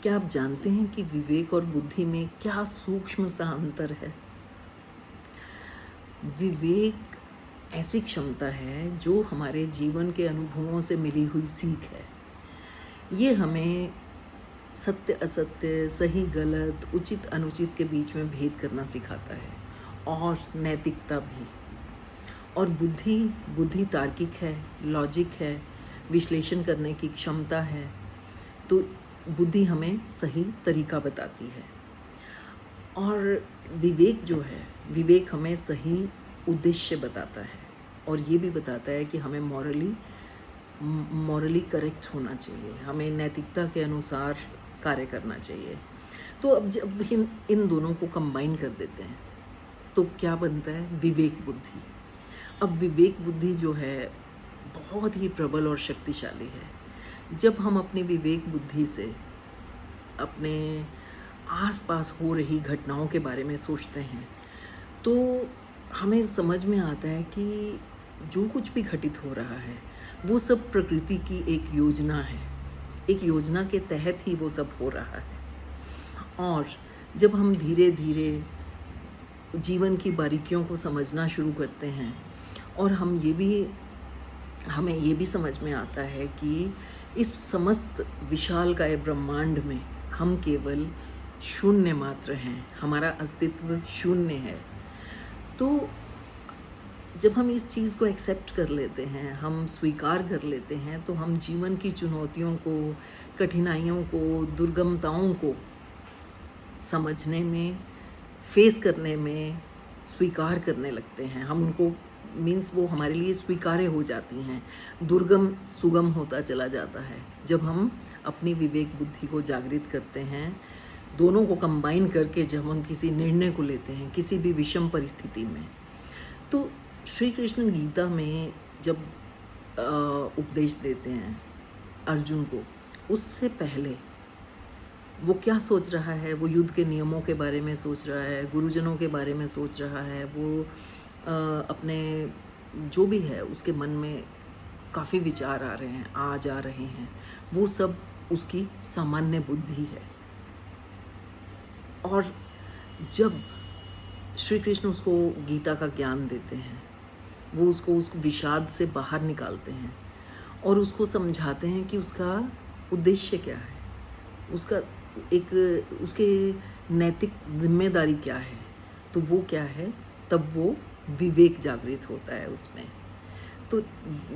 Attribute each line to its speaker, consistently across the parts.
Speaker 1: क्या आप जानते हैं कि विवेक और बुद्धि में क्या सूक्ष्म सा अंतर है? विवेक ऐसी क्षमता है जो हमारे जीवन के अनुभवों से मिली हुई सीख है। ये हमें सत्य असत्य, सही गलत, उचित अनुचित के बीच में भेद करना सिखाता है और नैतिकता भी। और बुद्धि बुद्धि तार्किक है, लॉजिक है, विश्लेषण करने की क्षमता है। तो बुद्धि हमें सही तरीका बताती है। और विवेक जो है, विवेक हमें सही उद्देश्य बताता है और ये भी बताता है कि हमें मॉरली करेक्ट होना चाहिए, हमें नैतिकता के अनुसार कार्य करना चाहिए। तो अब जब हम इन दोनों को कंबाइन कर देते हैं तो क्या बनता है? विवेक बुद्धि। अब विवेक बुद्धि जो है बहुत ही प्रबल और शक्तिशाली है। जब हम अपनी विवेक बुद्धि से अपने आसपास हो रही घटनाओं के बारे में सोचते हैं तो हमें समझ में आता है कि जो कुछ भी घटित हो रहा है वो सब प्रकृति की एक योजना है। एक योजना के तहत ही वो सब हो रहा है। और जब हम धीरे धीरे जीवन की बारीकियों को समझना शुरू करते हैं और हमें ये भी समझ में आता है कि इस समस्त विशालकाय ब्रह्मांड में हम केवल शून्य मात्र हैं, हमारा अस्तित्व शून्य है। तो जब हम इस चीज़ को एक्सेप्ट कर लेते हैं, हम स्वीकार कर लेते हैं, तो हम जीवन की चुनौतियों को, कठिनाइयों को, दुर्गमताओं को समझने में, फेस करने में, स्वीकार करने लगते हैं। हम उनको वो हमारे लिए स्वीकार्य हो जाती हैं। दुर्गम सुगम होता चला जाता है जब हम अपनी विवेक बुद्धि को जागृत करते हैं। दोनों को कंबाइन करके जब हम किसी निर्णय को लेते हैं किसी भी विषम परिस्थिति में। तो श्री कृष्ण गीता में जब उपदेश देते हैं अर्जुन को, उससे पहले वो क्या सोच रहा है? वो युद्ध के नियमों के बारे में सोच रहा है, गुरुजनों के बारे में सोच रहा है। वो अपने जो भी है उसके मन में काफ़ी विचार आ जा रहे हैं। वो सब उसकी सामान्य बुद्धि है। और जब श्री कृष्ण उसको गीता का ज्ञान देते हैं, वो उसको उस विषाद से बाहर निकालते हैं और उसको समझाते हैं कि उसका उद्देश्य क्या है, उसके नैतिक जिम्मेदारी क्या है। तो वो क्या है? तब वो विवेक जागृत होता है उसमें। तो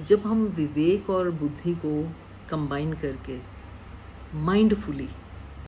Speaker 1: जब हम विवेक और बुद्धि को कंबाइन करके माइंडफुली